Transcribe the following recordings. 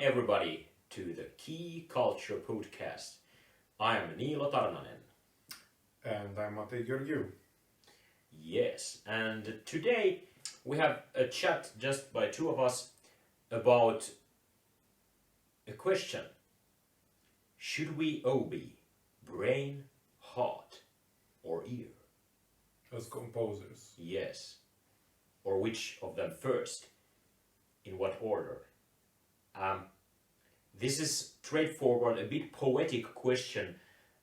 everybody to the KeyKulture podcast. I am Niilo Tarnanen. And I'm Matei Gheorghiu. Yes, and today we have a chat just by two of us about a question. Should we obey brain, heart, or ear? As composers. Yes. Or which of them first? In what order? This is straightforward, a bit poetic question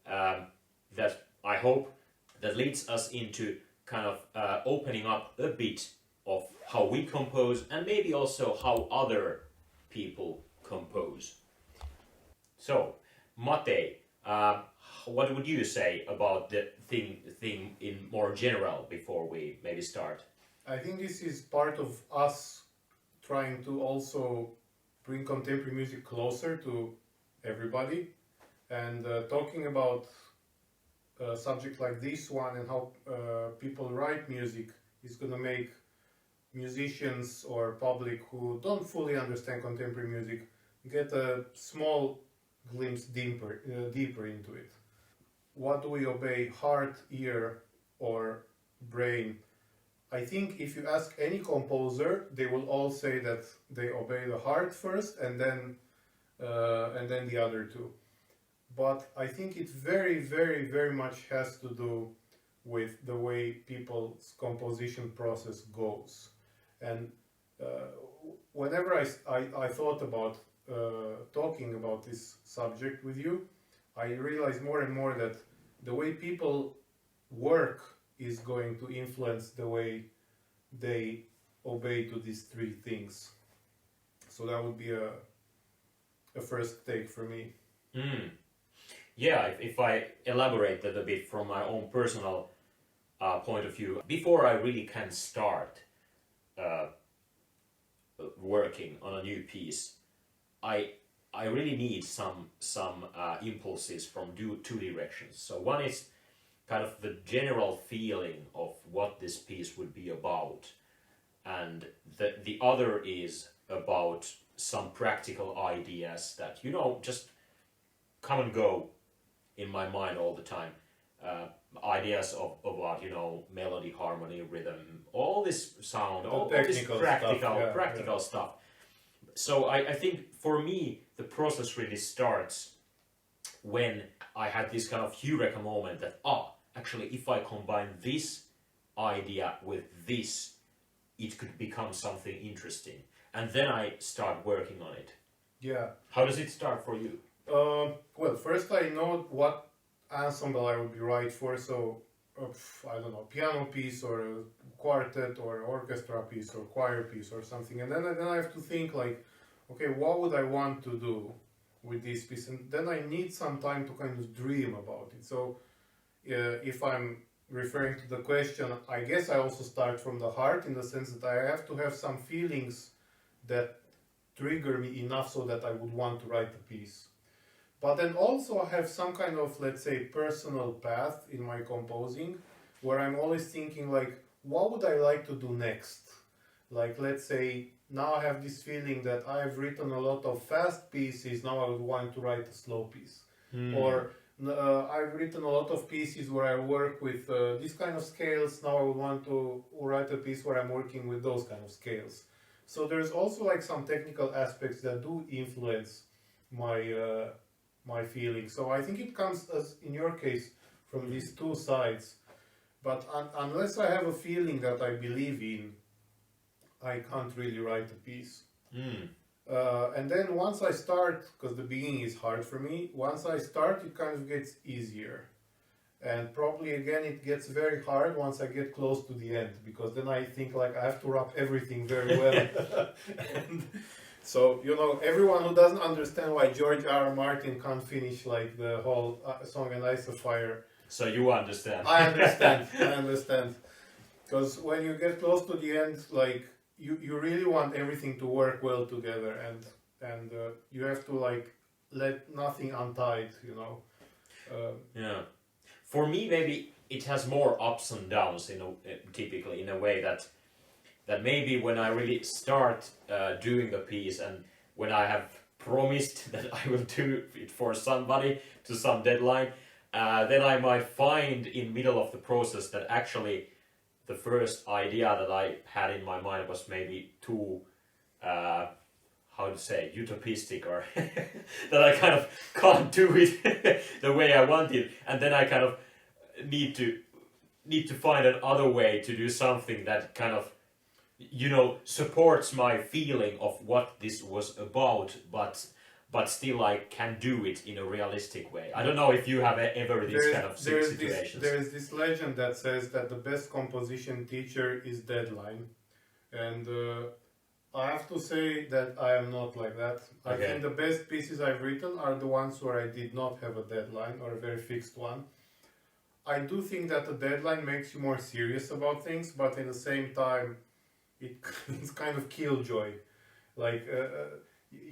that I hope that leads us into kind of opening up a bit of how we compose and maybe also how other people compose. So, Matei, what would you say about the thing in more general before we maybe start? I think this is part of us trying to also bring contemporary music closer to everybody, and talking about a subject like this one and how people write music is going to make musicians or public who don't fully understand contemporary music get a small glimpse deeper into it. What do we obey, heart, ear, or brain? I think if you ask any composer, they will all say that they obey the heart first and then the other two. But I think it very, very, very much has to do with the way people's composition process goes. And whenever I thought about talking about this subject with you, I realized more and more that the way people work is going to influence the way they obey to these three things. So that would be a first take for me. Yeah, if I elaborate that a bit from my own personal point of view, before I really can start working on a new piece, I really need some impulses from two directions. So one is kind of the general feeling of what this piece would be about, and the other is about some practical ideas that just come and go in my mind all the time. Ideas of about melody, harmony, rhythm, all this sound, all this practical stuff. So I think for me the process really starts when I had this kind of eureka moment that actually if I combine this idea with this, it could become something interesting, and then I start working on it. Yeah. How does it start for you? Well, first I know what ensemble I would be right for, so I don't know, piano piece or a quartet or orchestra piece or choir piece or something, and then I have to think like, okay, what would I want to do with this piece, and then I need some time to kind of dream about it. So if I'm referring to the question, I guess I also start from the heart, in the sense that I have to have some feelings that trigger me enough so that I would want to write the piece. But then also I have some kind of, let's say, personal path in my composing, where I'm always thinking like, what would I like to do next? Like, let's say, now I have this feeling that I've written a lot of fast pieces, now I would want to write a slow piece. Or I've written a lot of pieces where I work with this kind of scales, now I would want to write a piece where I'm working with those kind of scales. So there's also like some technical aspects that do influence my feeling. So I think it comes, as in your case, from these two sides. But unless I have a feeling that I believe in, I can't really write a piece. And then once I start, because the beginning is hard for me, once I start it kind of gets easier. And probably again it gets very hard once I get close to the end, because then I think like I have to wrap everything very well. And so, everyone who doesn't understand why George R. Martin can't finish like the whole song and Ice of Fire. So you understand. I understand. Because when you get close to the end, like you really want everything to work well together, and you have to like let nothing untied, Yeah. For me, maybe it has more ups and downs typically in a way that maybe when I really start doing the piece, and when I have promised that I will do it for somebody to some deadline, then I might find in middle of the process that actually the first idea that I had in my mind was maybe too, how to say, utopistic, or that I kind of can't do it the way I want it, and then I kind of need to find another way to do something that kind of, you know, supports my feeling of what this was about, but still I can do it in a realistic way. I don't know if you have ever these kind of situations. There's this legend that says that the best composition teacher is deadline, and I have to say that I am not like that. I think the best pieces I've written are the ones where I did not have a deadline or a very fixed one. I do think that the deadline makes you more serious about things, but at the same time, it's kind of killjoy. Like,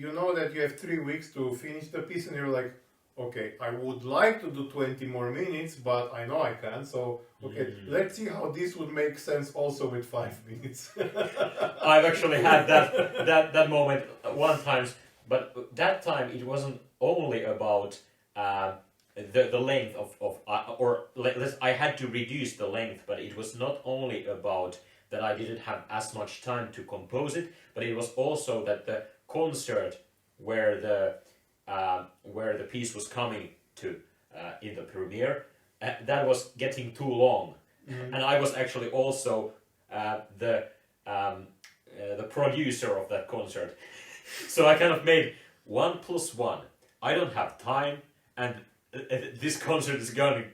you know that you have 3 weeks to finish the piece, and you're like, okay, I would like to do 20 more minutes, but I know I can't, so okay, let's see how this would make sense also with 5 minutes. I've actually had that moment one time, but that time it wasn't only about the length I had to reduce the length, but it was not only about that I didn't have as much time to compose it, but it was also that the concert where the piece was coming to in the premiere, that was getting too long, and I was actually also the producer of that concert, so I kind of made 1 + 1. I don't have time, and this concert is gonna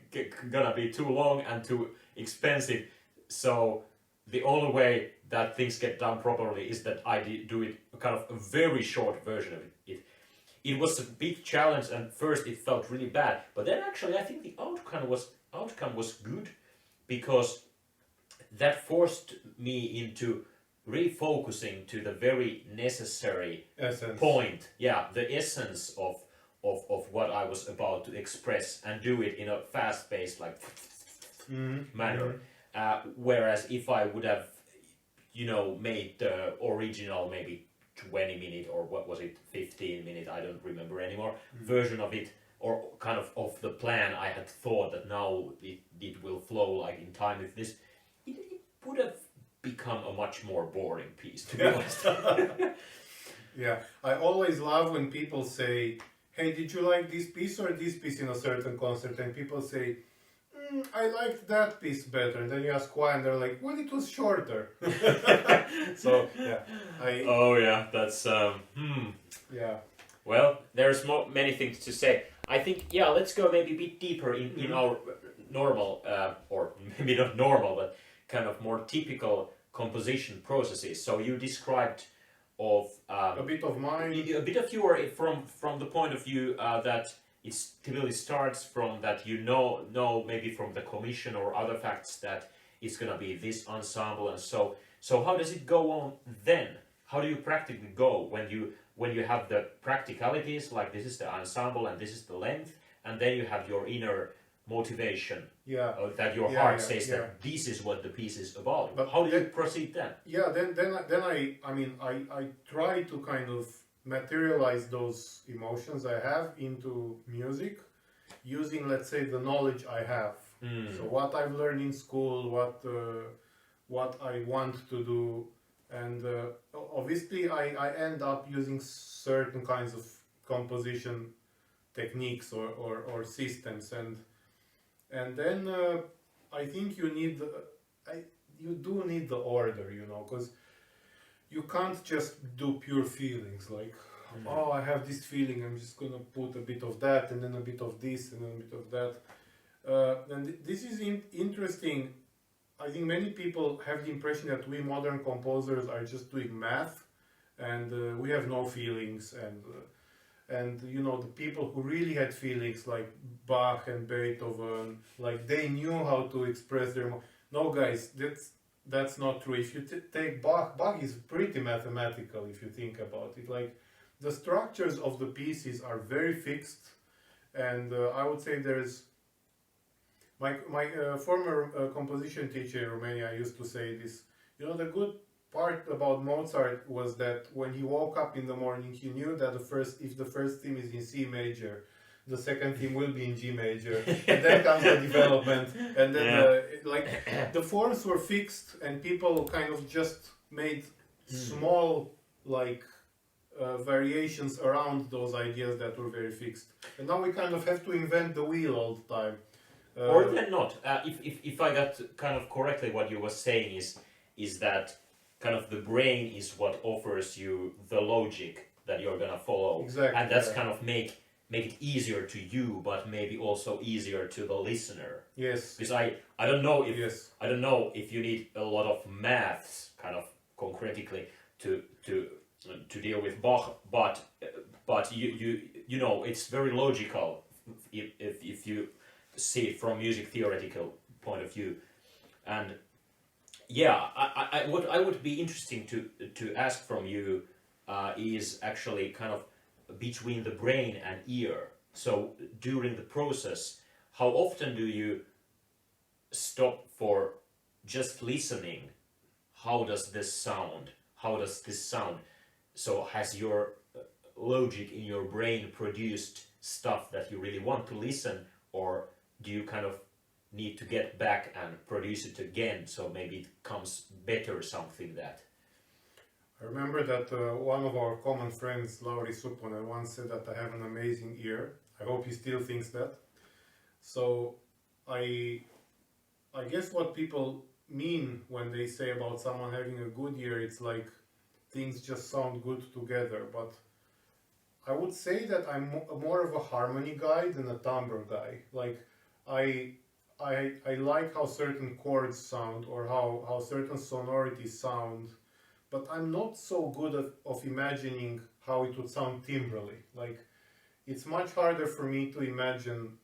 be too long and too expensive, so the only way that things get done properly is that I do it kind of a very short version of it. It was a big challenge, and first it felt really bad, but then actually I think the outcome was good, because that forced me into refocusing to the very necessary essence. Point. Yeah, the essence of what I was about to express, and do it in a fast-paced, like manner. Whereas if I would have, you know, made the original maybe 20-minute, or what was it, 15-minute, I don't remember anymore, version of it, or kind of the plan I had thought that now it will flow like in time with this, it would have become a much more boring piece, to be honest. Yeah, I always love when people say, hey, did you like this piece or this piece in a certain concert? And people say, I liked that piece better. And then you ask why, and they're like, well, it was shorter. So, yeah. Oh, yeah, that's, Yeah. Well, there's many things to say. I think, yeah, let's go maybe a bit deeper in our normal, or maybe not normal, but kind of more typical composition processes. So you described of a bit of mine. A bit of your from the point of view that it typically starts from that, you know maybe from the commission or other facts that it's gonna be this ensemble, and so how does it go on then? How do you practically go when you have the practicalities, like this is the ensemble and this is the length, and then you have your inner motivation, that your heart says that this is what the piece is about. But how do you proceed then? Yeah, then I try to kind of materialize those emotions I have into music, using, let's say, the knowledge I have. So what I've learned in school, what I want to do, and obviously I end up using certain kinds of composition techniques or systems, and then I think you do need the order, you know, because you can't just do pure feelings like, oh, I have this feeling, I'm just gonna put a bit of that, and then a bit of this, and then a bit of that. And this is interesting. I think many people have the impression that we modern composers are just doing math, and we have no feelings, and you know, the people who really had feelings, like Bach and Beethoven, like they knew how to express their no, guys, that's not true. If you take Bach is pretty mathematical if you think about it. Like, the structures of the pieces are very fixed, and I would say there's my former composition teacher in Romania used to say this, you know, the good part about Mozart was that when he woke up in the morning, he knew that if the first theme is in C major, the second theme will be in G major, and then comes the development, and then the forms were fixed, and people kind of just made small variations around those ideas that were very fixed. And now we kind of have to invent the wheel all the time. Or then not. If I got kind of correctly, what you were saying is that kind of the brain is what offers you the logic that you're gonna follow, exactly, and that's kind of make it easier to you, but maybe also easier to the listener. Yes. Because I don't know if you need a lot of maths kind of concretely to deal with Bach, but you know it's very logical if you see it from music theoretical point of view. And yeah, what I would be interesting to ask from you is actually kind of between the brain and ear. So during the process, how often do you stop for just listening? How does this sound? How does this sound? So has your logic in your brain produced stuff that you really want to listen, or do you kind of need to get back and produce it again, so maybe it comes better something that... I remember that one of our common friends, Lauri Supponen, once said that I have an amazing ear. I hope he still thinks that. So I guess what people mean when they say about someone having a good ear, it's like things just sound good together. But I would say that I'm more of a harmony guy than a timbre guy. Like I like how certain chords sound, or how certain sonorities sound, but I'm not so good of imagining how it would sound timbrally. Like, it's much harder for me to imagine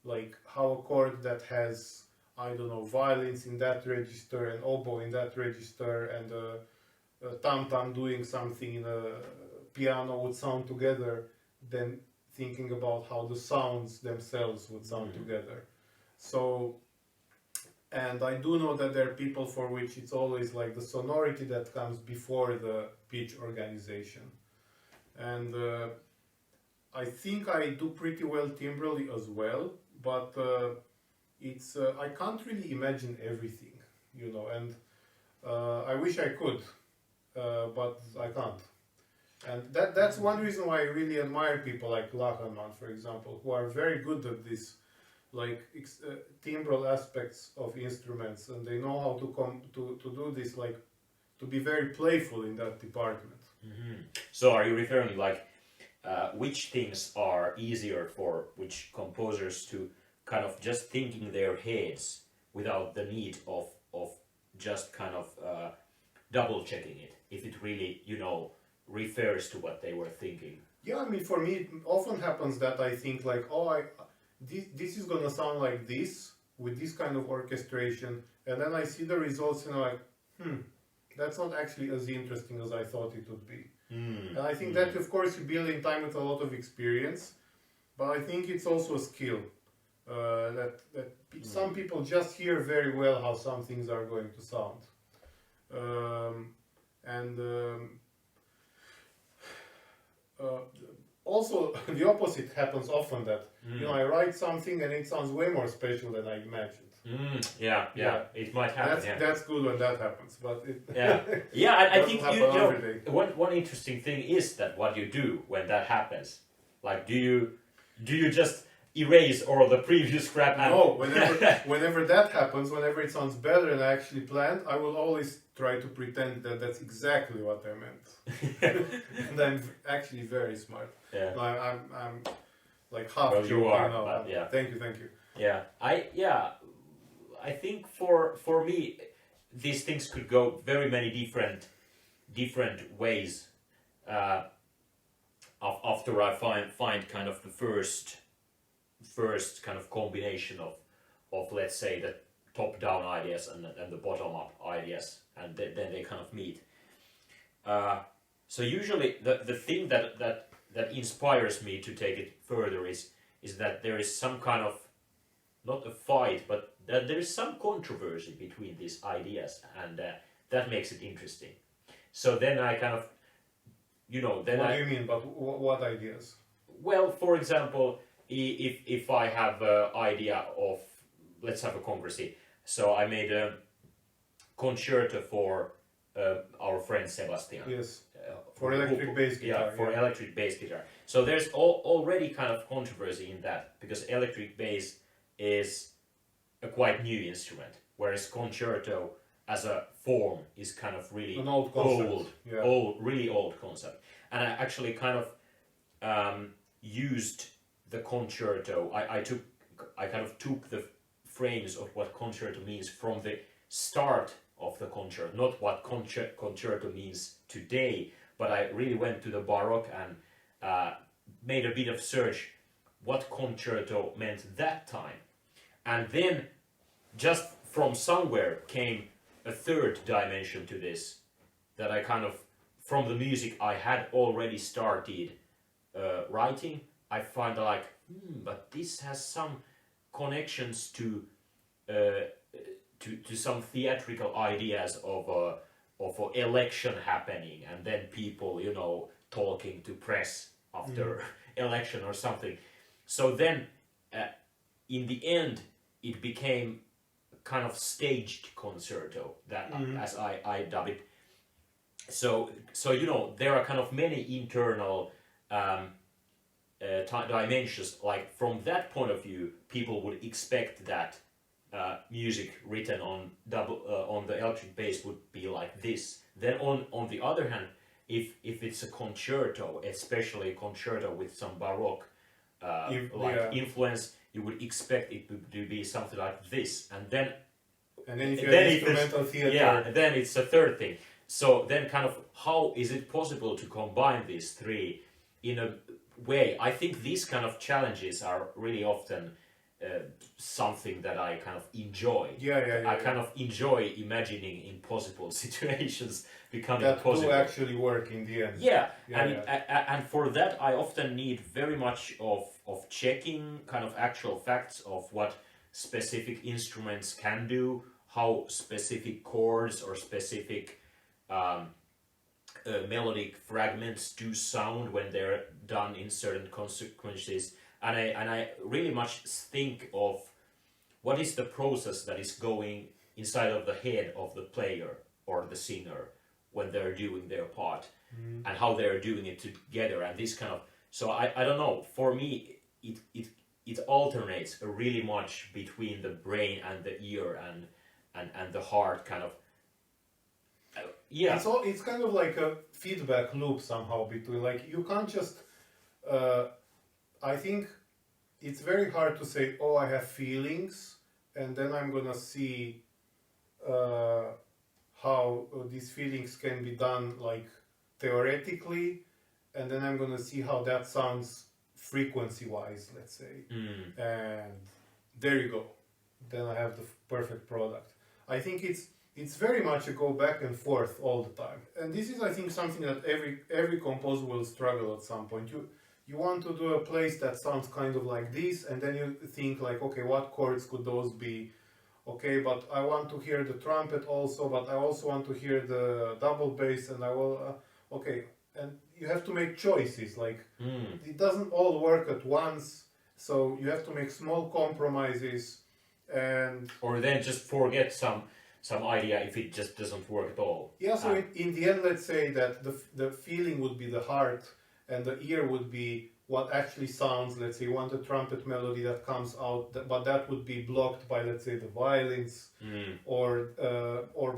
like how a chord that has, I don't know, violins in that register and oboe in that register and a tam-tam doing something in a piano would sound together than thinking about how the sounds themselves would sound together. So, and I do know that there are people for which it's always like the sonority that comes before the pitch organization. And I think I do pretty well timbrally as well, but it's I can't really imagine everything, you know, and I wish I could, but I can't. And that's one reason why I really admire people like Lacherman, for example, who are very good at this, like timbral aspects of instruments, and they know how to do this, like to be very playful in that department. Mm-hmm. So are you referring like which things are easier for which composers to kind of just think in their heads without the need of just kind of double checking it, if it really, you know, refers to what they were thinking? Yeah, I mean, for me it often happens that I think like, oh, this is gonna sound like this with this kind of orchestration, and then I see the results and I'm like, that's not actually as interesting as I thought it would be. And I think that, of course, you build in time with a lot of experience, but I think it's also a skill that some people just hear very well how some things are going to sound. Also, the opposite happens often, that you know, I write something and it sounds way more special than I imagined. Yeah, it might happen. That's good when that happens, but I think you know, day. one interesting thing is that what you do when that happens. Like, do you just erase all the previous crap? And no, whenever that happens, whenever it sounds better than I actually planned, I will always try to pretend that that's exactly what I meant. And I'm actually very smart. Yeah. I'm like half. Well, you are. Now. But yeah. Thank you. Yeah. I think for me, these things could go very many different ways. After I find kind of the first kind of combination of let's say the top down ideas and the bottom up ideas, and then they kind of meet. So usually the thing that inspires me to take it further is that there is some kind of, not a fight, but that there is some controversy between these ideas, and that makes it interesting. So then I kind of, then What do you mean? But what ideas? well, for example, if I have an idea of, let's have a concrete. So I made a concerto for our friend Sebastian. Yes. For electric bass guitar. Yeah, for electric bass guitar. So there's already kind of controversy in that, because electric bass is a quite new instrument, whereas concerto as a form is kind of really An old concept. really old concept. And I actually kind of used the concerto. I kind of took the frames of what concerto means from the start of the concerto, not what concerto means today, but I really went to the Baroque and made a bit of search what concerto meant that time. And then just from somewhere came a third dimension to this, that I kind of, from the music I had already started writing, I find like, but this has some connections to some theatrical ideas of an election happening, and then people, talking to press after election or something. So then, in the end, it became kind of staged concerto, that as I dub it. So there are kind of many internal dimensions. Like from that point of view, people would expect that music written on the electric bass would be like this. Then on the other hand, if it's a concerto, especially a concerto with some Baroque influence, you would expect it to be something like this. And then if you have instrumental theater, yeah, then it's a third thing. So then kind of, how is it possible to combine these three in a way? I think these kind of challenges are really often something that I kind of enjoy. I kind of enjoy imagining impossible situations becoming that possible. do actually work in the end. And for that I often need very much of checking kind of actual facts of what specific instruments can do, how specific chords or specific melodic fragments do sound when they're done in certain consequences. And I really much think of what is the process that is going inside of the head of the player or the singer when they're doing their part, and how they're doing it together, and this kind of. So I don't know. For me, it alternates really much between the brain and the ear and the heart, kind of. It's kind of like a feedback loop somehow between, like, you can't just. I think it's very hard to say, oh, I have feelings, and then I'm gonna see how these feelings can be done, like, theoretically, and then I'm gonna see how that sounds frequency-wise, let's say. And there you go. Then I have the perfect product. I think it's very much a go back and forth all the time. And this is, I think, something that every composer will struggle at some point. You want to do a place that sounds kind of like this, and then you think like, okay, what chords could those be? Okay, but I want to hear the trumpet also, but I also want to hear the double bass, and I will, okay. And you have to make choices, like, it doesn't all work at once, so you have to make small compromises, and... Or then just forget some idea if it just doesn't work at all. Yeah, so in the end, let's say that the feeling would be the heart, and the ear would be what actually sounds. Let's say you want a trumpet melody that comes out, but that would be blocked by, let's say, the violins or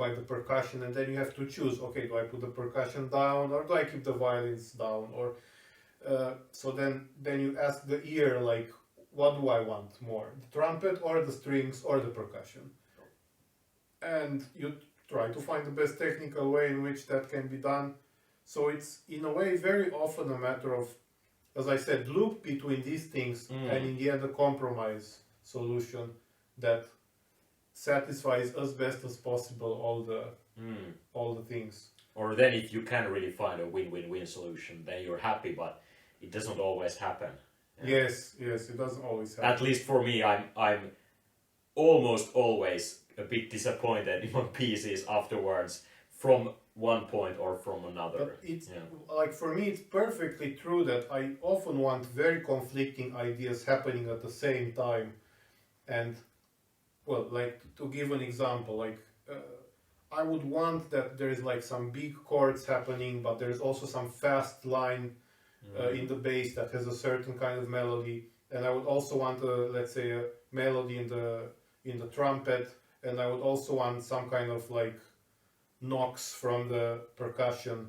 by the percussion, and then you have to choose, okay, do I put the percussion down or do I keep the violins down? Or so then you ask the ear, like, what do I want more, the trumpet or the strings or the percussion? And you try to find the best technical way in which that can be done. So it's, in a way, very often a matter of, as I said, loop between these things, and in the end a compromise solution that satisfies as best as possible all the things. Or then if you can really find a win-win-win solution, then you're happy, but it doesn't always happen. Yes, it doesn't always happen. At least for me, I'm almost always a bit disappointed in my pieces afterwards from one point or from another. But it's like for me, it's perfectly true that I often want very conflicting ideas happening at the same time. And well, like to give an example, like I would want that there is like some big chords happening, but there's also some fast line in the bass that has a certain kind of melody. And I would also want let's say a melody in the trumpet, and I would also want some kind of like knocks from the percussion,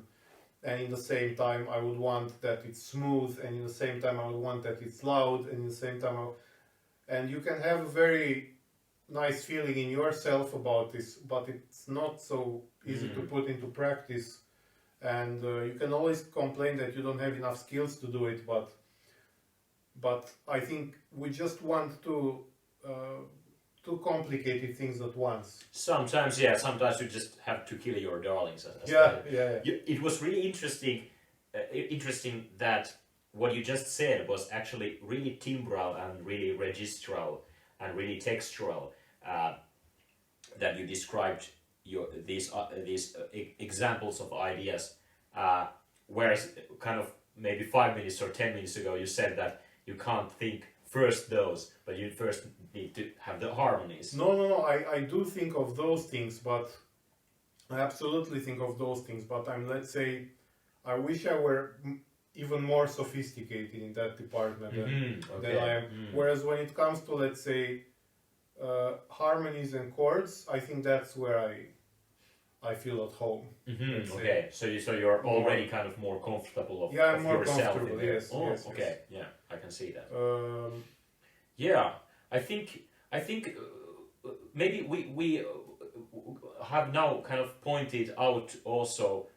and in the same time I would want that it's smooth, and in the same time I would want that it's loud, and in the same time and you can have a very nice feeling in yourself about this, but it's not so easy to put into practice, and you can always complain that you don't have enough skills to do it, but I think we just want to too complicated things at once. Sometimes you just have to kill your darlings. It was really interesting that what you just said was actually really timbral and really registral and really textural. That you described these examples of ideas, whereas kind of maybe 5 minutes or 10 minutes ago you said that you can't think first those, but you first need to have the harmonies. No. I do think of those things, but I absolutely think of those things. But let's say, I wish I were even more sophisticated in that department than I am. Whereas when it comes to, let's say, harmonies and chords, I think that's where I feel at home. Okay, so you're already kind of more comfortable of I'm more yourself. Comfortable. Yes. Yes. Okay. Yeah, I can see that. I think maybe we have now kind of pointed out also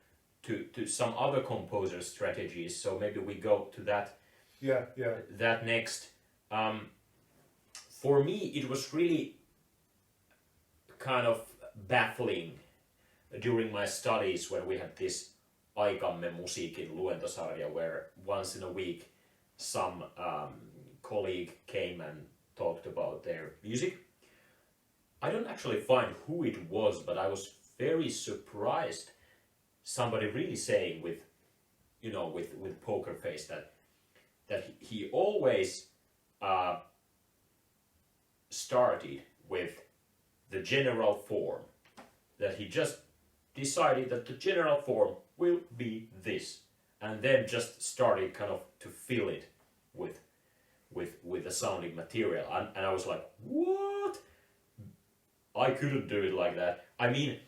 to some other composer strategies. So maybe we go to that. That next. For me, it was really kind of baffling during my studies when we had this Aikamme musiikin luentosarja, where once in a week some colleague came and talked about their music. I don't actually find who it was, but I was very surprised. Somebody really saying with poker face that he always started with the general form, that he just decided that the general form will be this, and then just started kind of to fill it with the sounding material, and I was like, what? I couldn't do it like that. I mean,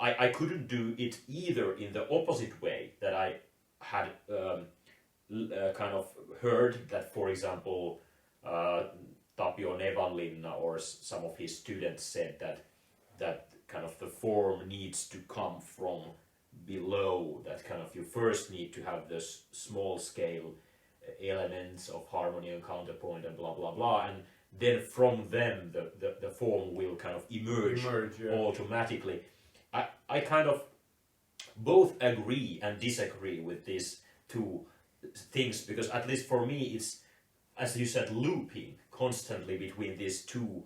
I couldn't do it either in the opposite way, that I had kind of heard that, for example, Tapio Nevanlinna or some of his students said that kind of the form needs to come from below, that kind of you first need to have this small scale elements of harmony and counterpoint and blah blah blah, and then from them the form will kind of emerge automatically. I kind of both agree and disagree with these two things, because at least for me it's, as you said, looping constantly between these two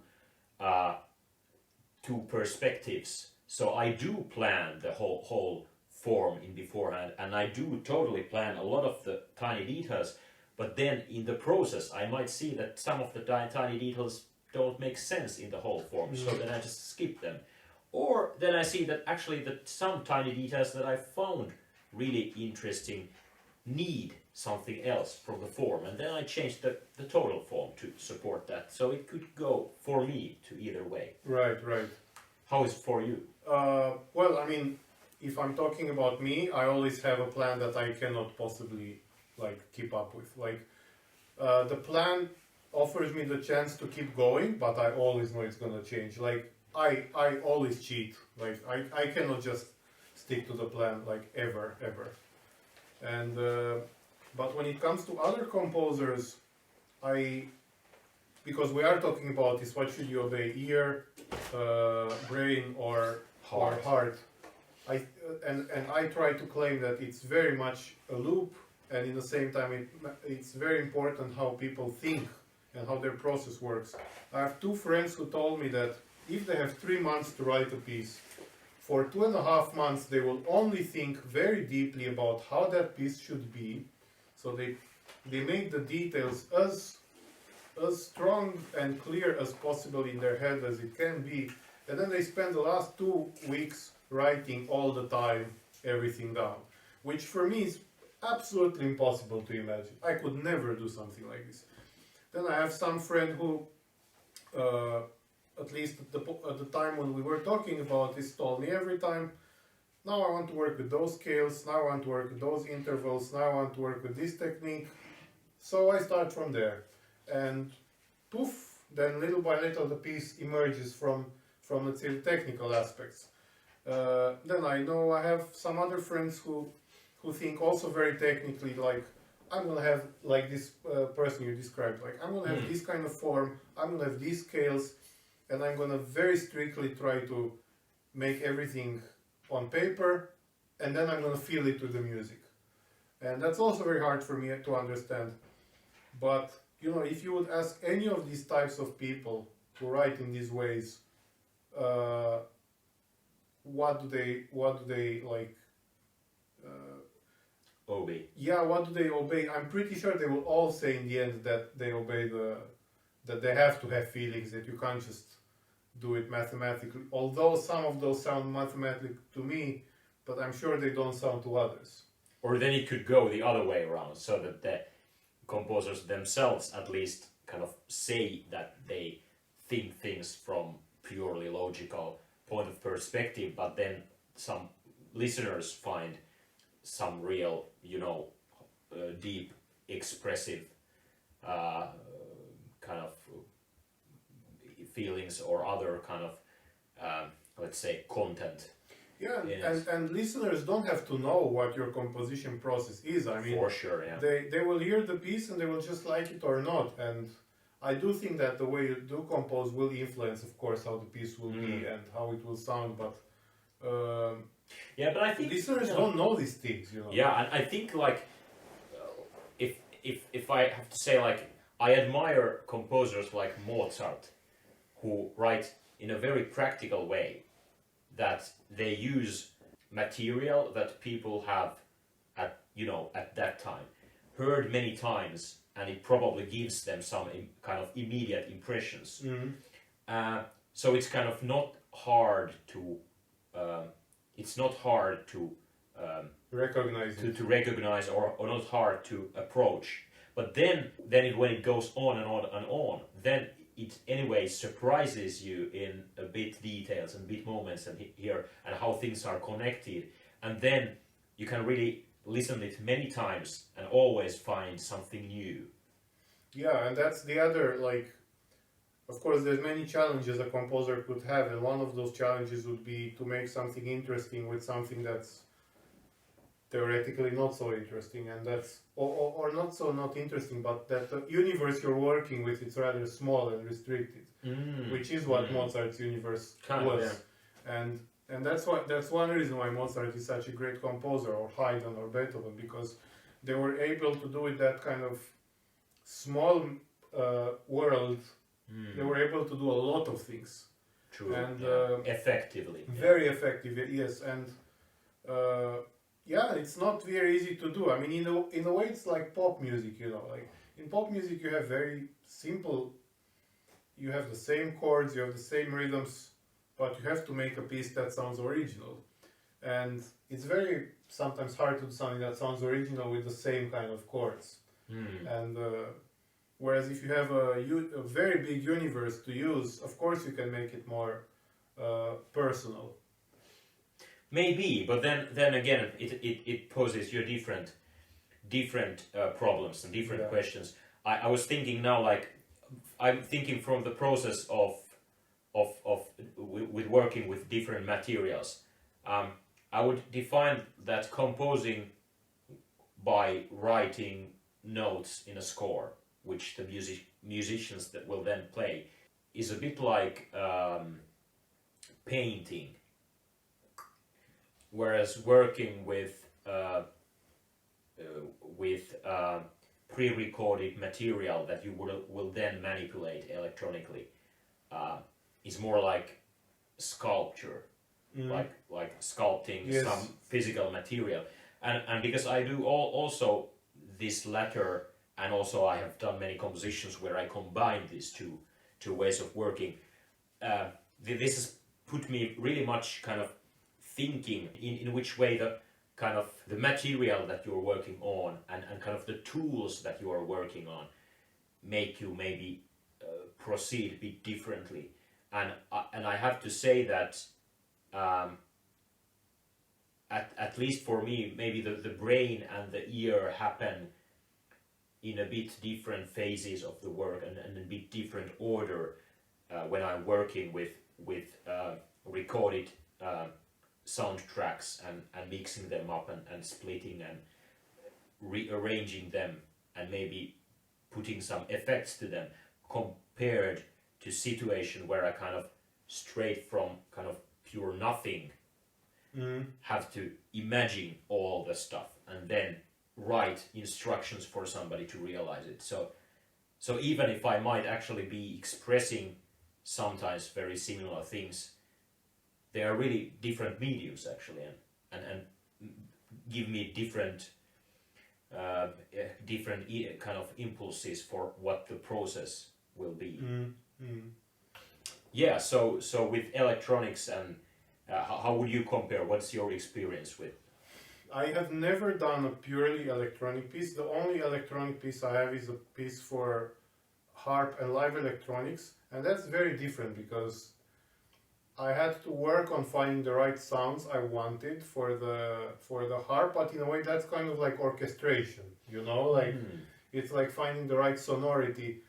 perspectives. So I do plan the whole form in beforehand, and I do totally plan a lot of the tiny details, but then in the process I might see that some of the tiny details don't make sense in the whole form, so then I just skip them. Or then I see that actually that some tiny details that I found really interesting need something else from the form, and then I change the total form to support that. So it could go for me to either way. Right. How is it for you? Well, I mean, if I'm talking about me, I always have a plan that I cannot possibly keep up with. The plan offers me the chance to keep going, but I always know it's gonna change. I always cheat. I cannot just stick to the plan ever. And but when it comes to other composers, because we are talking about is what should you obey, ear, brain, or heart. I try to claim that it's very much a loop, and in the same time it's very important how people think and how their process works. I have two friends who told me that if they have 3 months to write a piece, for 2.5 months they will only think very deeply about how that piece should be. So they make the details as strong and clear as possible in their head as it can be, and then they spend the last 2 weeks writing all the time everything down, which for me is absolutely impossible to imagine. I could never do something like this. Then I have some friend who, at least at the time when we were talking about this, told me every time, now I want to work with those scales, now I want to work with those intervals, now I want to work with this technique. So I start from there. And poof, then little by little the piece emerges from let's say the technical aspects. Then I know I have some other friends who think also very technically, like I'm gonna have like this person you described, like I'm gonna have this kind of form, I'm gonna have these scales, and I'm gonna very strictly try to make everything on paper, and then I'm gonna feel it with the music. And that's also very hard for me to understand. But you know, if you would ask any of these types of people who write in these ways, what do they like? Obey. Yeah, what do they obey? I'm pretty sure they will all say in the end that they obey that they have to have feelings, that you can't just do it mathematically. Although some of those sound mathematic to me, but I'm sure they don't sound to others. Or then it could go the other way around, so that the composers themselves at least kind of say that they think things from purely logical point of perspective, but then some listeners find some real, you know, deep, expressive kind of feelings or other kind of, let's say, content. Yeah, and listeners don't have to know what your composition process is. I mean, for sure, yeah. They will hear the piece and they will just like it or not. And I do think that the way you do compose will influence, of course, how the piece will be and how it will sound. But yeah, but I think listeners don't know these things, you know. Yeah, and I think like if I have to say, like, I admire composers like Mozart, who write in a very practical way, that they use material that people have at that time heard many times, and it probably gives them some kind of immediate impressions. So it's kind of not hard to recognize or not hard to approach. But then when it goes on and on and on, then it anyway surprises you in a bit details and bit moments and here and how things are connected, and then you can really listen to it many times and always find something new. Yeah, and that's the other, like, of course there's many challenges a composer could have, and one of those challenges would be to make something interesting with something that's theoretically not so interesting, and that's or not interesting, but that the universe you're working with is rather small and restricted, which is what Mozart's universe was. Yeah. And that's one reason why Mozart is such a great composer, or Haydn or Beethoven, because they were able to do with that kind of small world. They were able to do a lot of things. True. And effectively. Very effective, yes. And yeah, it's not very easy to do. I mean, in a way, it's like pop music, you know. Like in pop music, you have very simple. You have the same chords, you have the same rhythms, but you have to make a piece that sounds original. And it's very sometimes hard to do something that sounds original with the same kind of chords. And whereas if you have a very big universe to use, of course you can make it more personal. Maybe, but then again, it poses you different problems and different questions. I was thinking now, like, I'm thinking from the process of with working with different materials. I would define that composing by writing notes in a score, which the musicians that will then play, is a bit like painting. Whereas working with pre-recorded material that you will then manipulate electronically is more like sculpture. like sculpting Yes. some physical material, and because I do also this latter, and also I have done many compositions where I combine these two ways of working. This has put me really much kind of thinking in which way the kind of the material that you're working on and kind of the tools that you are working on make you maybe proceed a bit differently. And I have to say that at least for me, maybe the brain and the ear happen in a bit different phases of the work and a bit different order when I'm working with recorded soundtracks and mixing them up and splitting and rearranging them and maybe putting some effects to them compared to situation where I kind of straight from kind of pure nothing have to imagine all the stuff and then write instructions for somebody to realize it. So even if I might actually be expressing sometimes very similar things, they are really different mediums actually, and give me different kind of impulses for what the process will be. Yeah. So with electronics and how would you compare? What's your experience with? I have never done a purely electronic piece. The only electronic piece I have is a piece for harp and live electronics, and that's very different because I had to work on finding the right sounds I wanted for the harp, but in a way that's kind of like orchestration, you know, like it's like finding the right sonority.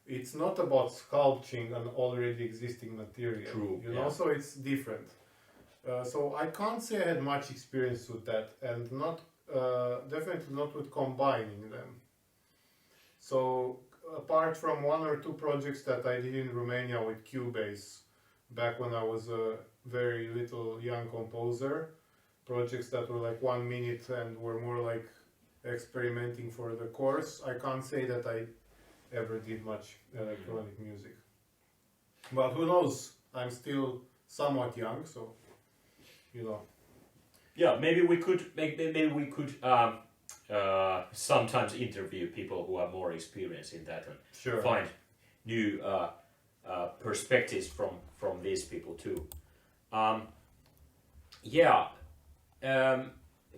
It's not about sculpting an already existing material. True, you know, so it's different. So I can't say I had much experience with that, and not definitely not with combining them. So apart from one or two projects that I did in Romania with Cubase, back when I was a very little young composer, projects that were like 1 minute and were more like experimenting for the course, I can't say that I ever did much electronic music. But who knows? I'm still somewhat young, so you know. Yeah, maybe we could sometimes interview people who have more experience in that and Sure. find new perspectives from these people too.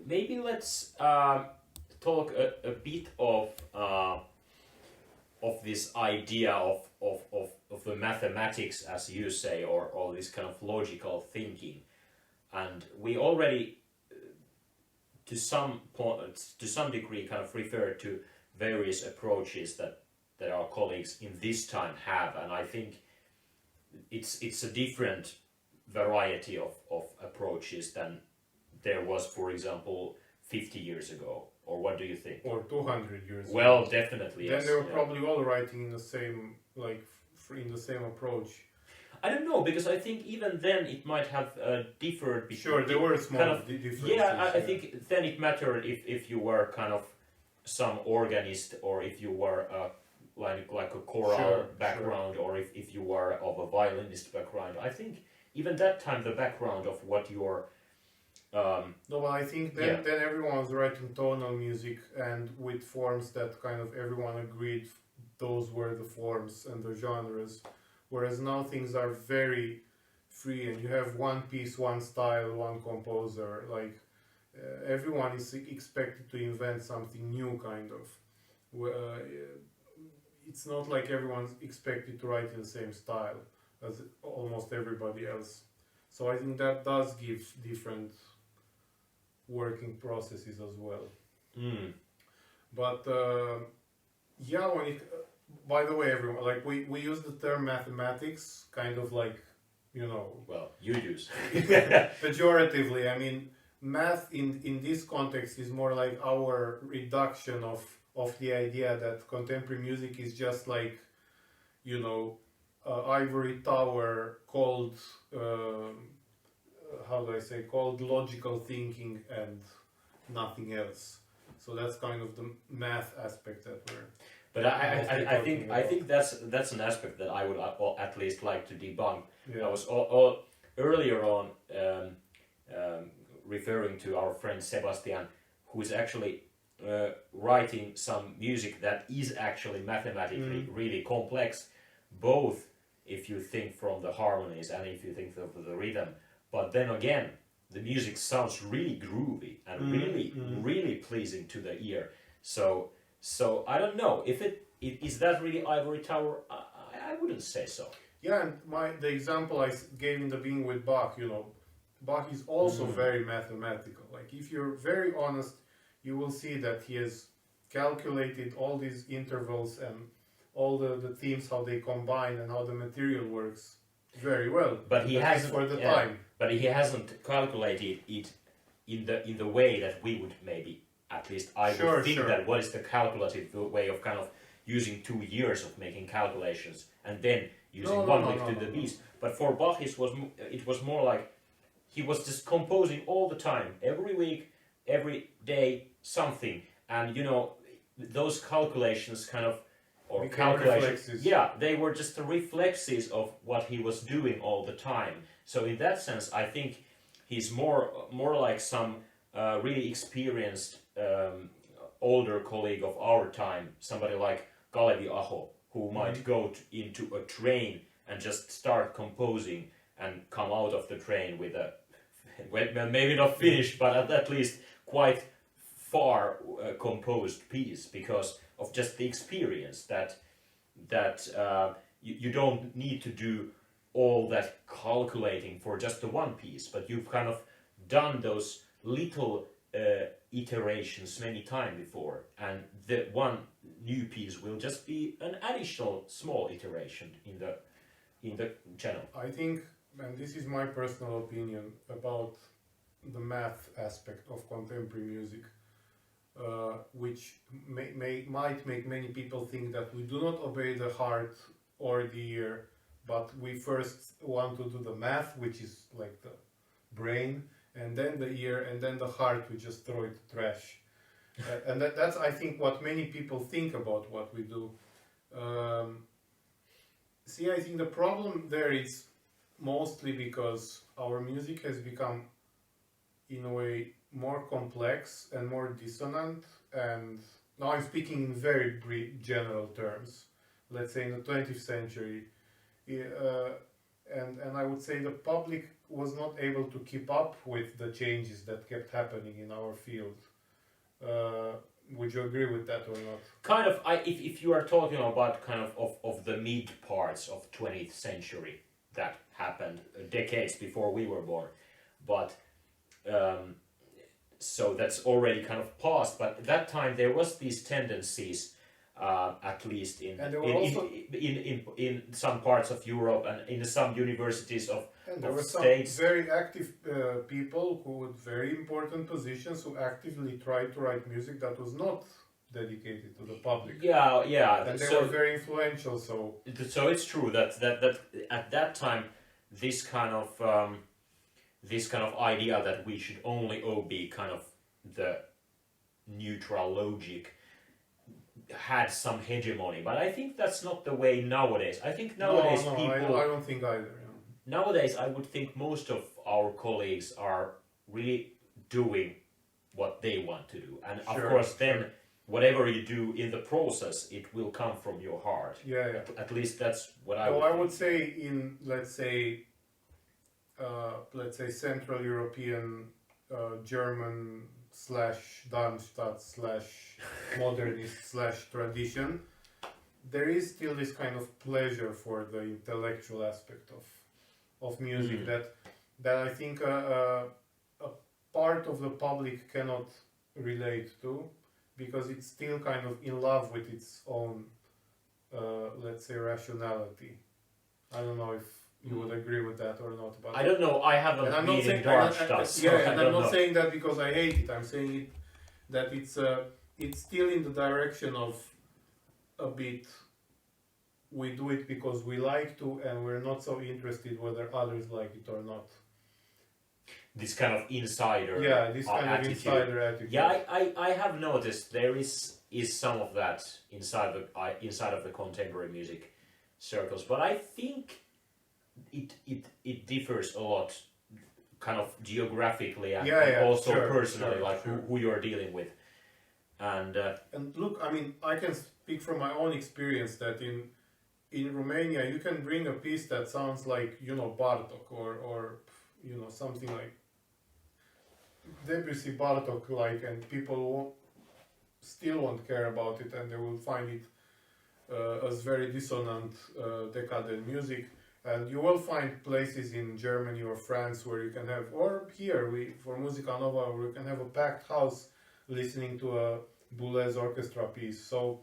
Maybe let's talk a bit of this idea of the mathematics, as you say, or this kind of logical thinking. And we already, to some degree, kind of referred to various approaches that our colleagues in this time have, and I think it's a different variety of approaches than there was, for example, 50 years ago. Or what do you think? Or 200 years ago. Well, definitely. Then yes, they were probably all writing in the same, like, in the same approach. I don't know, because I think even then it might have differed. Sure, there were small kind of, differences. Yeah, I think then it mattered if you were kind of some organist, or if you were like a choral background, or if you were of a violinist background. I think even that time the background of what your No, but I think then everyone was writing tonal music and with forms that kind of everyone agreed those were the forms and the genres. Whereas now things are very free and you have one piece, one style, one composer. Like everyone is expected to invent something new, kind of. It's not like everyone's expected to write in the same style as almost everybody else. So I think that does give different working processes as well. But when it by the way, everyone, like we use the term mathematics kind of like, you know, well, you use pejoratively. I mean, math in this context is more like our reduction of the idea that contemporary music is just like, you know, ivory tower called called logical thinking and nothing else. So that's kind of the math aspect that we're. But I think that's an aspect that I would at least like to debunk. Yeah. I was earlier on referring to our friend Sebastian, who is actually writing some music that is actually mathematically really complex, both if you think from the harmonies and if you think of the rhythm. But then again, the music sounds really groovy and really pleasing to the ear. So I don't know if it is that really ivory tower. I wouldn't say so. Yeah, and the example I gave in the beginning with Bach, Bach is also very mathematical. Like if you're very honest, you will see that he has calculated all these intervals and all the themes, how they combine and how the material works very well. But he hasn't for the time. But he hasn't calculated it in the way that we would maybe, at least I would think that what is the calculative way of kind of using 2 years of making calculations and then using one week to the piece. But for Bach it was more like he was just composing all the time, every week, every day, something. And those calculations kind of reflexes. Yeah, they were just the reflexes of what he was doing all the time. So in that sense, I think he's more like some really experienced older colleague of our time, somebody like Kalevi Aho, who might go into a train and just start composing and come out of the train with a, well, maybe not finished, but at least quite far composed piece, because of just the experience that you don't need to do all that calculating for just the one piece, but you've kind of done those little iterations many times before, and the one new piece will just be an additional small iteration in the channel. I think, and this is my personal opinion about the math aspect of contemporary music, which might make many people think that we do not obey the heart or the ear, but we first want to do the math, which is like the brain, and then the ear, and then the heart, we just throw it to trash. And that's, I think, what many people think about what we do. I think the problem there is mostly because our music has become, in a way, more complex and more dissonant, and now I'm speaking in very brief general terms, let's say in the 20th century, and I would say the public was not able to keep up with the changes that kept happening in our field. Would you agree with that or not? Kind of, if you are talking about kind of the mid parts of 20th century, that happened decades before we were born, but so that's already kind of past. But at that time there was these tendencies, at least in some parts of Europe and in some universities of there were states. Some very active people who with very important positions who actively tried to write music that was not dedicated to the public. Yeah. And they were very influential. So it's true that at that time this kind of idea that we should only obey kind of the neutral logic had some hegemony, but I think that's not the way nowadays. I think nowadays people. I don't think either. Nowadays, I would think most of our colleagues are really doing what they want to do, and of course, then whatever you do in the process, it will come from your heart. Yeah. At least that's what I would say in let's say Central European, German / Darmstadt / modernist / tradition, there is still this kind of pleasure for the intellectual aspect of music that I think a part of the public cannot relate to, because it's still kind of in love with its own, let's say, rationality. I don't know if you would agree with that or not. But I don't know. I haven't been in Darmstadt. And I'm not saying that because I hate it. I'm saying it that it's still in the direction of a bit. We do it because we like to, and we're not so interested whether others like it or not. This kind of insider attitude. Yeah, I have noticed there is some of that inside of the contemporary music circles, but I think it differs a lot, kind of geographically and, Yeah, and yeah, also sure, personally, sure, like sure. who you're dealing with, and And look, I mean, I can speak from my own experience that in Romania you can bring a piece that sounds like, you know, Bartok or you know, something like Debussy, Bartok, like, and people still won't care about it, and they will find it as very dissonant, decadent music. And you will find places in Germany or France where you can have, or here for Musica Nova, where you can have a packed house listening to a Boulez orchestra piece. So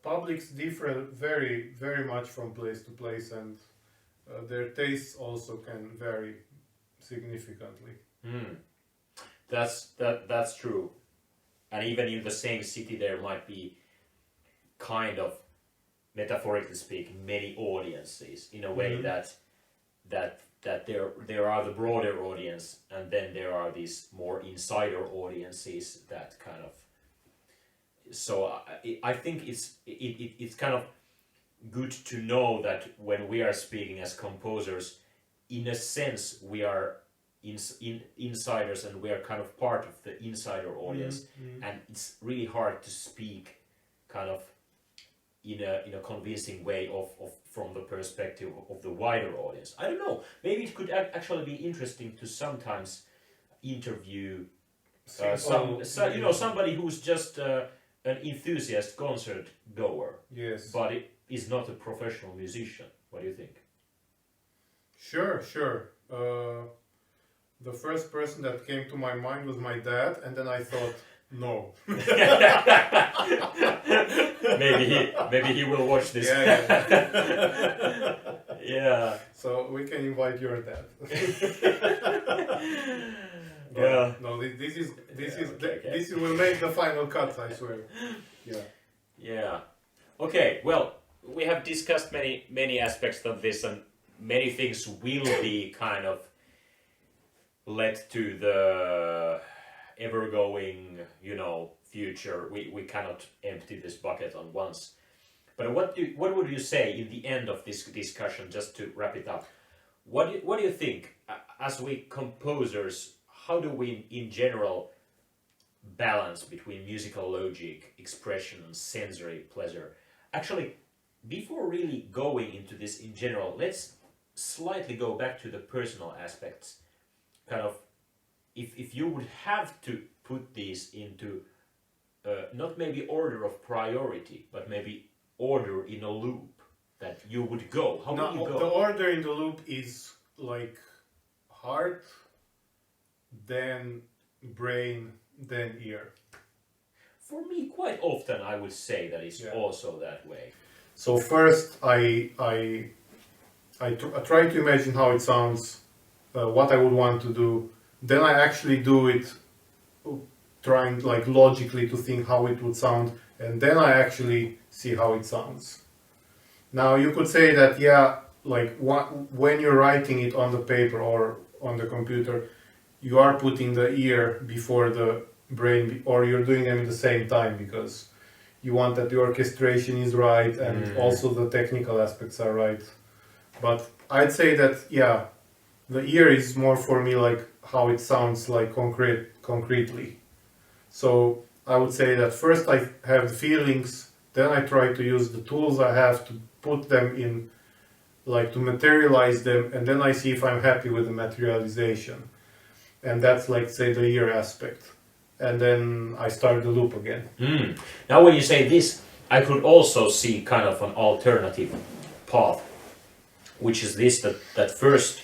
publics differ very, very much from place to place, and their tastes also can vary significantly. that's true. And even in the same city, there might be kind of, metaphorically speaking, many audiences in a way that there are the broader audience, and then there are these more insider audiences that kind of. So I think it's kind of good to know that when we are speaking as composers, in a sense we are insiders, and we are kind of part of the insider audience, and it's really hard to speak kind of in a convincing way of from the perspective of the wider audience. I don't know. Maybe it could actually be interesting to sometimes interview somebody who's just an enthusiast concert goer, Yes. but it is not a professional musician. What do you think? Sure. The first person that came to my mind was my dad, and then I thought, no. maybe he will watch this. Yeah. Yeah. So we can invite your dad. Yeah. No, Okay. this will make the final cut, I swear. Yeah. Yeah. Okay. Well, we have discussed many aspects of this, and many things will be kind of led to the ever-going, future. We cannot empty this bucket on once. But what would you say in the end of this discussion, just to wrap it up? What do you think, as we composers, how do we in general balance between musical logic, expression, and sensory pleasure? Actually, before really going into this in general, let's slightly go back to the personal aspects. Kind of, if you would have to put these into not maybe order of priority, but maybe order in a loop that you would go. How would you go? The order in the loop is like heart, then brain, then ear. For me, quite often I would say that it's also that way. So first, I try to imagine how it sounds, what I would want to do. Then I actually do it, trying like logically to think how it would sound, and then I actually see how it sounds. Now you could say that when you're writing it on the paper or on the computer, you are putting the ear before the brain, or you're doing them at the same time because you want that the orchestration is right and also the technical aspects are right. But I'd say that the ear is more for me like how it sounds like concretely. So I would say that first I have the feelings, then I try to use the tools I have to put them in, like to materialize them, and then I see if I'm happy with the materialization. And that's like, say, the ear aspect. And then I start the loop again. Now when you say this, I could also see kind of an alternative path, which is this, that first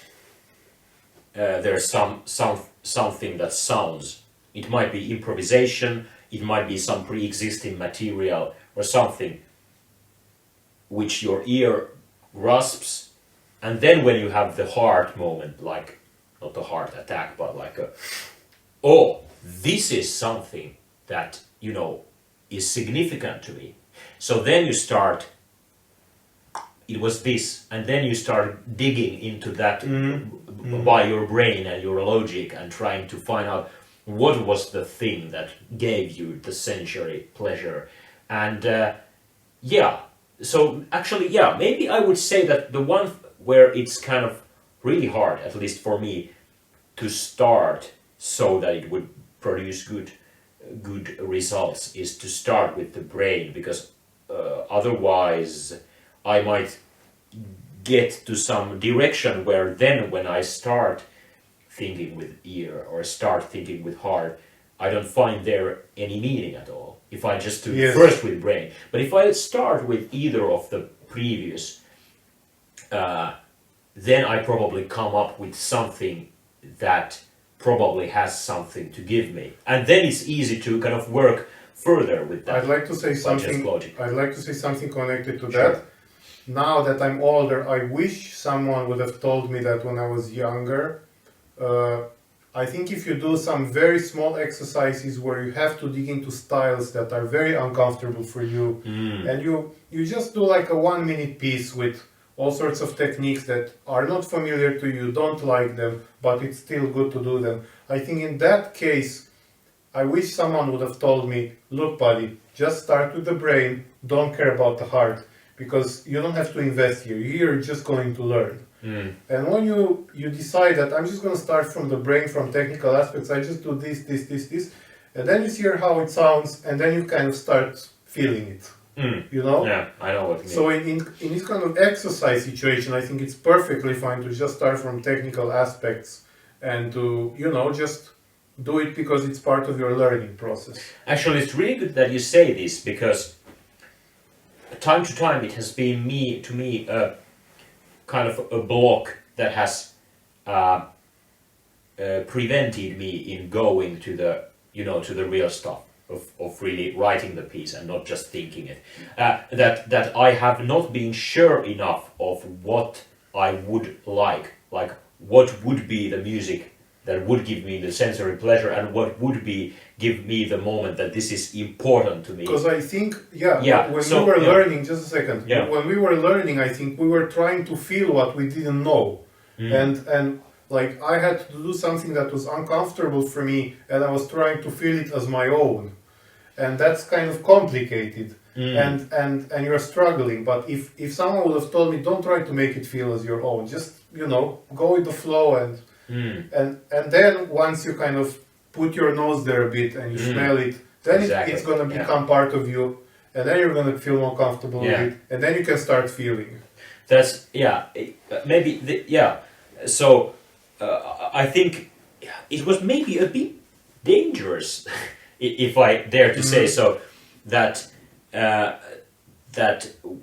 there's something that sounds. It might be improvisation, it might be some pre-existing material or something which your ear grasps, and then when you have the heart moment, like not the heart attack, but like this is something that is significant to me. So then you start, it was this, and then you start digging into that by your brain and your logic and trying to find out what was the thing that gave you the sensory pleasure. And so actually, maybe I would say that the where it's kind of really hard, at least for me, to start so that it would produce good results is to start with the brain, because otherwise I might get to some direction where then when I start thinking with ear or start thinking with heart, I don't find there any meaning at all if I just do it first with brain. But if I start with either of the previous, then I probably come up with something that probably has something to give me, and then it's easy to kind of work further with that. I'd like to say something connected to that. Now that I'm older, I wish someone would have told me that when I was younger. I think if you do some very small exercises where you have to dig into styles that are very uncomfortable for you, and you just do like a 1-minute piece with all sorts of techniques that are not familiar to you, don't like them, but it's still good to do them. I think in that case, I wish someone would have told me, look buddy, just start with the brain, don't care about the heart, because you don't have to invest here, you're just going to learn. And when you decide that I'm just going to start from the brain, from technical aspects, I just do this, and then you hear how it sounds, and then you kind of start feeling it. You know? Yeah, I know what you mean. So in this kind of exercise situation, I think it's perfectly fine to just start from technical aspects and to, just do it because it's part of your learning process. Actually, it's really good that you say this, because time to time it has been to me kind of a block that has prevented me in going to the to the real stuff of really writing the piece and not just thinking it. That I have not been sure enough of what I would like what would be the music that would give me the sensory pleasure, and what would give me the moment that this is important to me. Because I think, when we were learning, just a second, when we were learning, I think we were trying to feel what we didn't know. And like I had to do something that was uncomfortable for me, and I was trying to feel it as my own. And that's kind of complicated. And you're struggling. But if someone would have told me, don't try to make it feel as your own, just, go with the flow and then once you kind of put your nose there a bit and you smell it, then it's going to become part of you, and then you're going to feel more comfortable with it, and then you can start feeling. That's So I think it was maybe a bit dangerous, if I dare to say so, that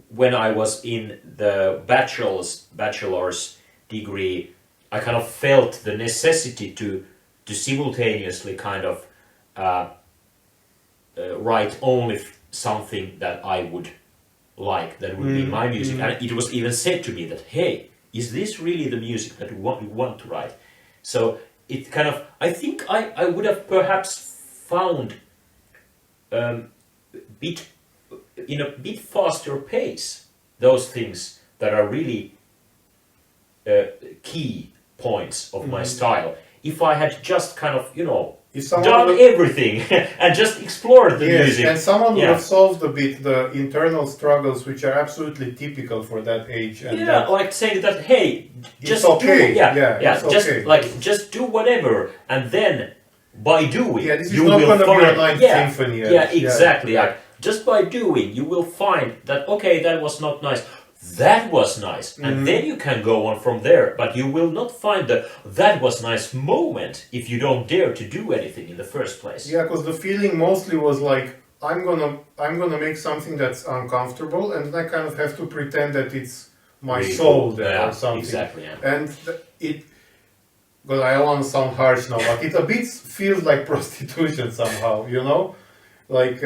when I was in the bachelor's degree, I kind of felt the necessity to simultaneously kind of write only something that I would like, that would be my music. And it was even said to me that, hey, is this really the music that you want to write? So it kind of, I think I would have perhaps found in a bit faster pace those things that are really key points of my style, if I had just kind of done everything and just explored the music. And someone would have solved a bit the internal struggles which are absolutely typical for that age. And like saying that, hey, just okay. just do whatever, and then by doing, this is not going to be a ninth symphony. Exactly. Just by doing, you will find that, okay, that was not nice. That was nice, and then you can go on from there, but you will not find that was nice moment if you don't dare to do anything in the first place. Yeah, because the feeling mostly was like, I'm gonna make something that's uncomfortable, and I kind of have to pretend that it's my soul there or something. Exactly, yeah. And because I don't want to sound harsh now, but it a bit feels like prostitution somehow, like.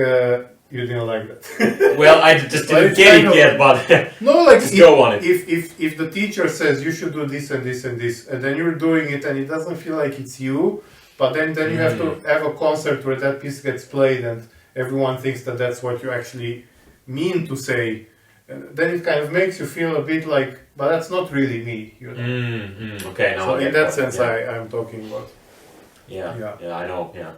You didn't like that. Well, I just didn't get it yet, but no, like just go on it. If the teacher says you should do this and this and this, and then you're doing it and it doesn't feel like it's you, but then you have to have a concert where that piece gets played and everyone thinks that that's what you actually mean to say, then it kind of makes you feel a bit like, but that's not really me, Okay, now so in that sense, I'm talking about. Yeah, I know. Yeah.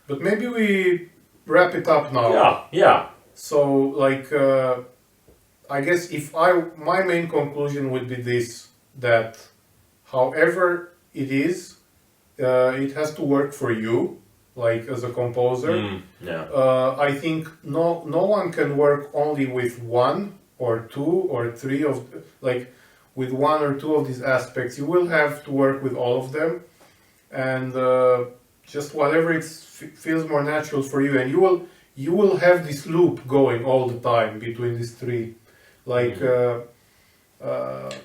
But maybe we wrap it up now. Yeah. So, like, I guess my main conclusion would be this, that however it is, it has to work for you, like as a composer. I think no one can work only with one or two or three of, like, with one or two of these aspects. You will have to work with all of them, and just whatever feels more natural for you, and you will have this loop going all the time between these three, like.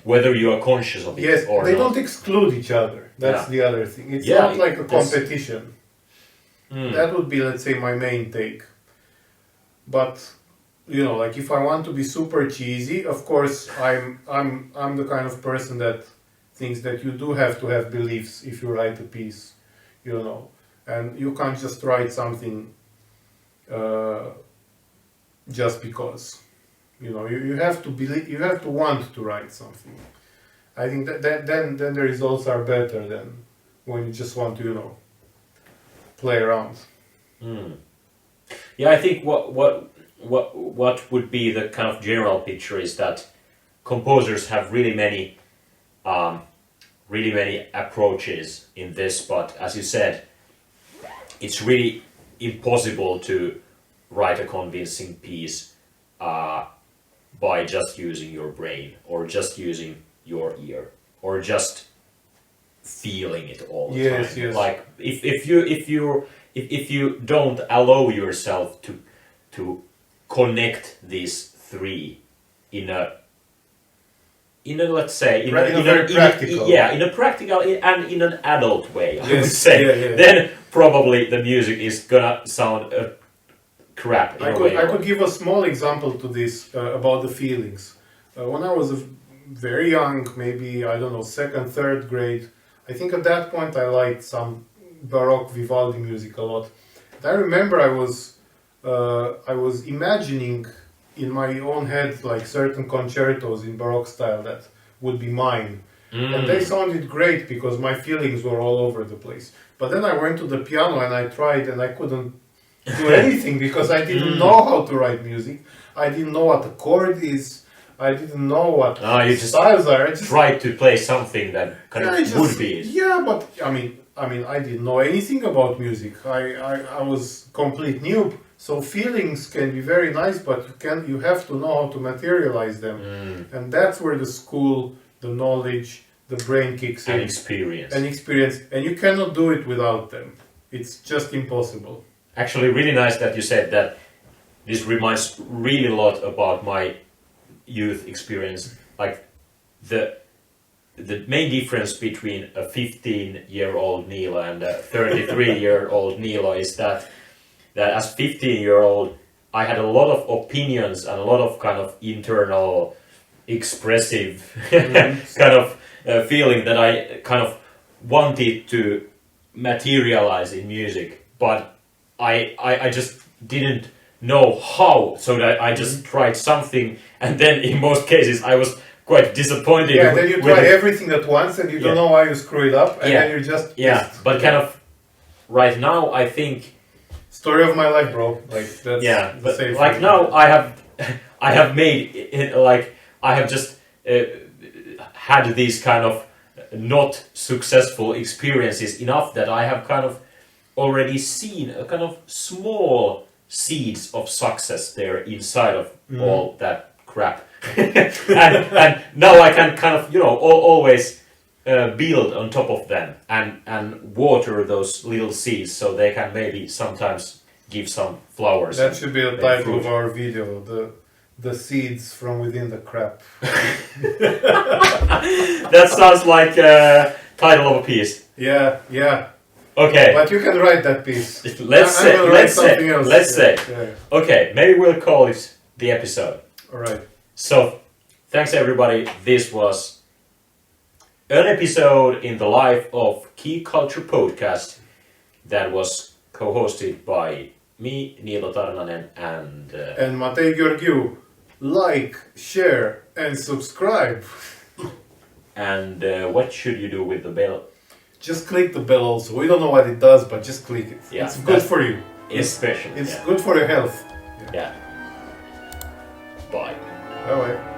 Whether you are conscious of it yes, or they not. don't exclude each other. That's the other thing. It's not like a competition. That would be, let's say, my main take. But like if I want to be super cheesy, of course, I'm the kind of person that thinks that you do have to have beliefs if you write a piece, and you can't just write something just because. You have to believe, you have to want to write something. I think that then the results are better than when you just want to play around. Yeah, I think what would be the kind of general picture is that composers have really many approaches in this, but as you said, it's really impossible to write a convincing piece by just using your brain or just using your ear or just feeling it all the time. Yes. Like if you don't allow yourself to connect these three in a let's say in a practical and in an adult way, I would say, then probably the music is gonna sound crap. I could give a small example to this about the feelings. When I was very young, maybe, I don't know, second, third grade, I think at that point I liked some Baroque Vivaldi music a lot. And I remember I was imagining in my own head like certain concertos in Baroque style that would be mine. And they sounded great because my feelings were all over the place. But then I went to the piano and I tried and I couldn't do anything because I didn't know how to write music. I didn't know what a chord is. I didn't know what styles are. I just tried to play something that kind of would be. Yeah, but I mean, I didn't know anything about music. I was complete noob. So feelings can be very nice, but you have to know how to materialize them, and that's where the school, the knowledge, the brain kicks in. And experience, and you cannot do it without them. It's just impossible. Actually, really nice that you said that. This reminds really a lot about my youth experience. Like the main difference between a 15-year-old Niilo and a 33-year-old Niilo is that as 15-year-old I had a lot of opinions and a lot of kind of internal expressive kind of feeling that I kind of wanted to materialize in music, but I just didn't know how, so that I just tried something, and then in most cases I was quite disappointed. Yeah, then you try everything at once and you don't know why you screw it up, and then you're just pissed. But kind of right now I think story of my life, bro. Like that's but like now I have made it, like I have just had these kind of not successful experiences enough that I have kind of already seen a kind of small seeds of success there inside of all that crap. and now I can kind of always build on top of them and water those little seeds so they can maybe sometimes give some flowers. That should be the title of our video, the seeds from within the crap. That sounds like title of a piece. Yeah. Okay. But you can write that piece. Let's say. Yeah. Okay, maybe we'll call it the episode. Alright. So, thanks everybody. This was an episode in the life of KeyKulture podcast that was co-hosted by me, Niilo Tarnanen, and Matei Gheorghiu. Like, share, and subscribe. And what should you do with the bell? Just click the bell also. We don't know what it does, but just click it. Yeah, it's good for you. It's special. It's good for your health. Yeah. Bye. Bye bye.